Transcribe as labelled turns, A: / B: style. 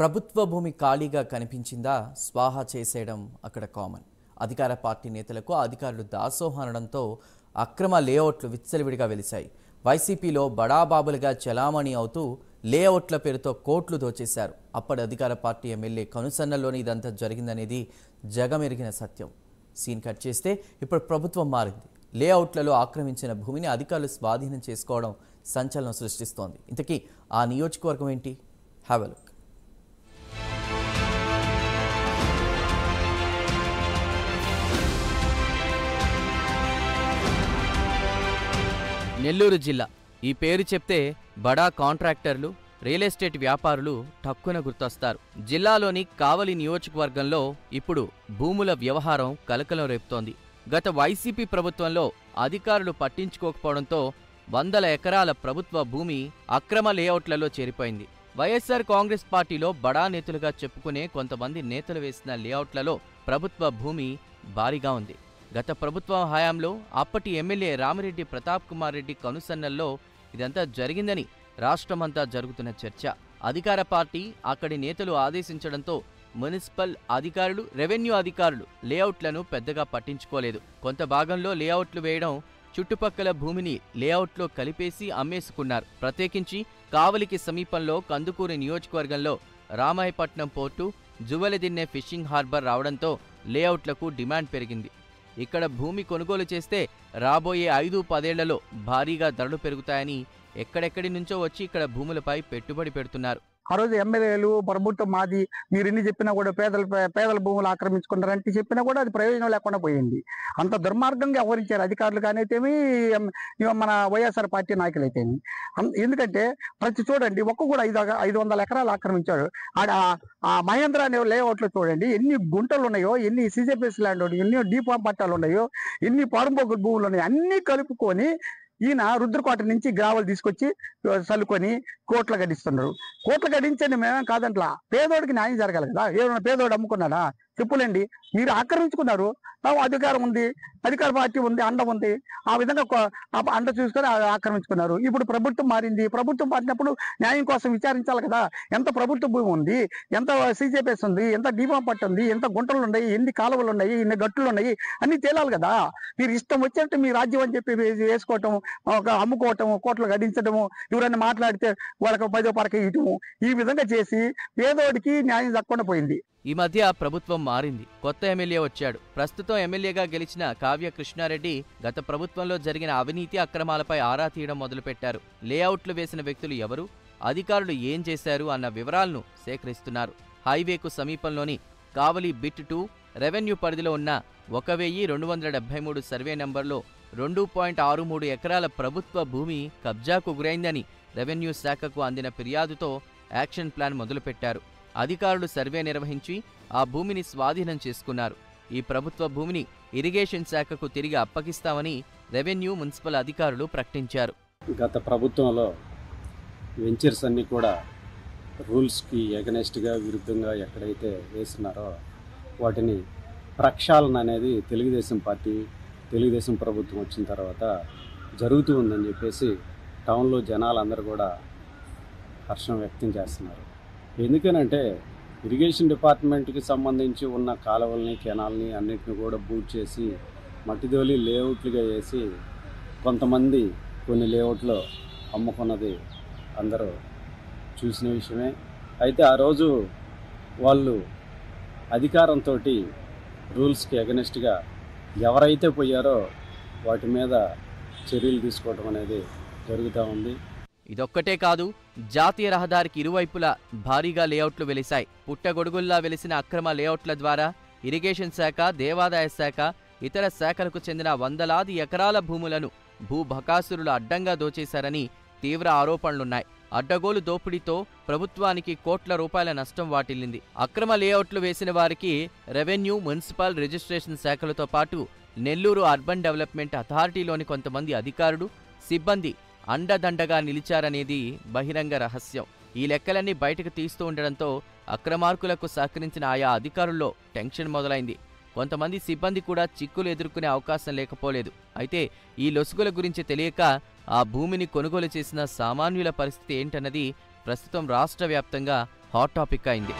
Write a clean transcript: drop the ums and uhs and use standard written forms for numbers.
A: ప్రభుత్వ భూమి ఖాళీగా కనిపించిందా స్వాహా చేసేయడం అక్కడ కామన్. అధికార పార్టీ నేతలకు అధికారులు దాసోహనడంతో అక్రమ లేఅవుట్లు విచ్చలవిడిగా వెలిశాయి. వైసీపీలో బడాబాబులుగా చలామణి అవుతూ లేఅవుట్ల పేరుతో కోట్లు దోచేశారు. అప్పటి అధికార పార్టీ ఎమ్మెల్యే కనుసన్నల్లోనే ఇదంతా జరిగిందనేది జగమెరిగిన సత్యం. సీన్ కట్ చేస్తే ఇప్పుడు ప్రభుత్వం మారింది. లేఅవుట్లలో ఆక్రమించిన భూమిని అధికారులు స్వాధీనం చేసుకోవడం సంచలనం సృష్టిస్తోంది. ఇంతకీ ఆ నియోజకవర్గం ఏంటి? Have a look.
B: నెల్లూరు జిల్లా. ఈ పేరు చెప్తే బడా కాంట్రాక్టర్లు, రియల్ ఎస్టేట్ వ్యాపారులు టక్కున గుర్తొస్తారు. జిల్లాలోని కావలి నియోజకవర్గంలో ఇప్పుడు భూముల వ్యవహారం కలకలం రేపుతోంది. గత వైసీపీ ప్రభుత్వంలో అధికారులు పట్టించుకోకపోవడంతో వందల ఎకరాల ప్రభుత్వ భూమి అక్రమ లేఅవుట్లలో చేరిపోయింది. వైఎస్ఆర్ కాంగ్రెస్ పార్టీలో బడా నేతలుగా చెప్పుకునే కొంతమంది నేతలు వేసిన లేఅవుట్లలో ప్రభుత్వ భూమి భారీగా ఉంది. గత ప్రభుత్వ హయాంలో అప్పటి ఎమ్మెల్యే రామిరెడ్డి ప్రతాప్ కుమార్ రెడ్డి కనుసన్నల్లో ఇదంతా జరిగిందని రాష్ట్రమంతా జరుగుతున్న చర్చ. అధికార పార్టీ అక్కడి నేతలు ఆదేశించడంతో మున్సిపల్ అధికారులు, రెవెన్యూ అధికారులు లేఅవుట్లను పెద్దగా పట్టించుకోలేదు. కొంత భాగంలో లేఅవుట్లు వేయడం, చుట్టుపక్కల భూమిని లేఅవుట్లో కలిపేసి అమ్మేసుకున్నారు. ప్రత్యేకించి కావలికి సమీపంలో కందుకూరు నియోజకవర్గంలో Ramayapatnam port, Juvvaladinne fishing harbour రావడంతో లేఅవుట్లకు డిమాండ్ పెరిగింది. ఇక్కడ భూమి కొనుగోలు చేస్తే రాబోయే 5-10 ఏళ్లలో భారీగా ధరలు పెరుగుతాయని ఎక్కడెక్కడి నుంచో వచ్చి ఇక్కడ భూములపై పెట్టుబడి పెడుతున్నారు.
C: ఆ రోజు ఎమ్మెల్యేలు ప్రభుత్వం మాది, మీరు ఎన్ని చెప్పినా కూడా పేదల భూములు ఆక్రమించుకున్నారంటే చెప్పినా కూడా అది ప్రయోజనం లేకుండా పోయింది. అంత దుర్మార్గంగా వ్యవహరించారు అధికారులు కానైతేమి, మన వైఎస్ఆర్ పార్టీ నాయకులు అయితేమి. ఎందుకంటే ప్రతి చూడండి ఒక్క కూడా 500 ఎకరాలు ఆక్రమించారు. ఆ మహేంద్ర అనే లేఅవుట్లో చూడండి ఎన్ని గుంటలు ఉన్నాయో, ఎన్ని సిజెపిఎస్ ల్యాండ్ ఉన్నాయో, ఎన్ని డీపాం పట్టాలు ఉన్నాయో, ఎన్ని పారంపోకు భూములు ఉన్నాయో అన్ని కలుపుకొని ఈయన రుద్రకోట నుంచి గ్రావెల్ తీసుకొచ్చి చల్లుకొని కోట్ల గడిస్తున్నారు. కోట్ల గడించండి, మేమేం కాదంట్లా. పేదోడికి న్యాయం జరగాలి కదా. ఏమైనా పేదోడు అమ్ముకున్నాడా? చెప్పులేండి. మీరు ఆక్రమించుకున్నారు, అధికారం ఉంది, అధికార పార్టీ ఉంది, అండ ఉంది, ఆ విధంగా అండ చూసుకొని ఆక్రమించుకున్నారు. ఇప్పుడు ప్రభుత్వం మారింది. ప్రభుత్వం మారినప్పుడు న్యాయం కోసం విచారించాలి కదా. ఎంత ప్రభుత్వ భూమి ఉంది, ఎంత సిజేపీఎస్ ఉంది, ఎంత డీపాం పట్టు ఉంది, ఎంత గుంటలు ఉన్నాయి, ఎన్ని కాలువలు ఉన్నాయి, ఎన్ని గట్టులు ఉన్నాయి, అన్ని తేలాలి కదా. మీరు ఇష్టం వచ్చినట్టు మీ రాజ్యం అని చెప్పి వేసుకోవటం, అమ్ముకోవటం, కోట్లు గడించడము, ఎవరైనా మాట్లాడితే వాళ్ళకి 10 పరక ఇయటము, ఈ విధంగా చేసి పేదోడికి న్యాయం దక్కకుండా పోయింది.
B: ఈ మధ్య ప్రభుత్వం మారింది. కొత్త ఎమ్మెల్యే వచ్చాడు. ప్రస్తుతం ఎమ్మెల్యేగా గెలిచిన కావ్య కృష్ణారెడ్డి గత ప్రభుత్వంలో జరిగిన అవినీతి అక్రమాలపై ఆరా తీయడం మొదలుపెట్టారు. లేఅవుట్లు వేసిన వ్యక్తులు ఎవరు, అధికారులు ఏం చేశారు అన్న వివరాలను సేకరిస్తున్నారు. హైవేకు సమీపంలోని కావలి బిట్ 2 రెవెన్యూ పరిధిలో ఉన్న 1273 సర్వే నంబర్లో 2.63 ఎకరాల ప్రభుత్వ భూమి కబ్జాకు గురైందని రెవెన్యూ శాఖకు అందిన ఫిర్యాదుతో యాక్షన్ ప్లాన్ మొదలుపెట్టారు. అధికారులు సర్వే నిర్వహించి ఆ భూమిని స్వాధీనం చేసుకున్నారు. ఈ ప్రభుత్వ భూమిని ఇరిగేషన్ శాఖకు తిరిగి అప్పగిస్తామని రెవెన్యూ, మున్సిపల్ అధికారులు ప్రకటించారు.
D: గత ప్రభుత్వంలో వెంచర్స్ అన్నీ కూడా రూల్స్కి ఎగనెస్ట్గా, విరుద్ధంగా ఎక్కడైతే వేస్తున్నారో వాటిని ప్రక్షాళన అనేది తెలుగుదేశం ప్రభుత్వం వచ్చిన తర్వాత జరుగుతూ ఉందని చెప్పేసి టౌన్లో జనాలందరూ కూడా హర్షం వ్యక్తం చేస్తున్నారు. ఎందుకనంటే ఇరిగేషన్ డిపార్ట్మెంట్కి సంబంధించి ఉన్న కాలువల్ని, కెనాల్ని అన్నిటిని కూడా బూట్ చేసి మట్టిదోలి లేఅవుట్లుగా వేసి కొంతమంది కొన్ని లేఅవుట్లో అమ్ముకున్నది అందరూ చూసిన విషయమే. అయితే ఆ రోజు వాళ్ళు అధికారంతో రూల్స్కి అగెనెస్ట్గా ఎవరైతే పోయారో వాటి మీద చర్యలు తీసుకోవడం అనేది జరుగుతూ ఉంది.
B: ఇదొక్కటే కాదు, జాతీయ రహదారికి ఇరువైపులా భారీగా లేఅవుట్లు వెలిశాయి. పుట్టగొడుగుల్లా వెలిసిన అక్రమ లేఅవుట్ల ద్వారా ఇరిగేషన్ శాఖ, దేవాదాయ శాఖ, ఇతర శాఖలకు చెందిన వందలాది ఎకరాల భూములను భూబకాసురులు అడ్డంగా దోచేశారని తీవ్ర ఆరోపణలున్నాయి. అడ్డగోలు దోపిడీతో ప్రభుత్వానికి కోట్ల రూపాయల నష్టం వాటిల్లింది. అక్రమ లేఅవుట్లు వేసిన వారికి రెవెన్యూ, మున్సిపల్, రిజిస్ట్రేషన్ శాఖలతో పాటు నెల్లూరు అర్బన్ డెవలప్మెంట్ అథారిటీలోని కొంతమంది అధికారులు, సిబ్బంది అండదండగా నిలిచారనేది బహిరంగ రహస్యం. ఈ లెక్కలన్నీ బయటకు తీస్తూ ఉండడంతో అక్రమార్కులకు సహకరించిన ఆయా అధికారుల్లో టెన్షన్ మొదలైంది. కొంతమంది సిబ్బంది కూడా చిక్కులు ఎదుర్కొనే అవకాశం లేకపోలేదు. అయితే ఈ లొసుగుల గురించి తెలియక ఆ భూమిని కొనుగోలు చేసిన సామాన్యుల పరిస్థితి ఏంటన్నది ప్రస్తుతం రాష్ట్ర వ్యాప్తంగా హాట్ టాపిక్ అయింది.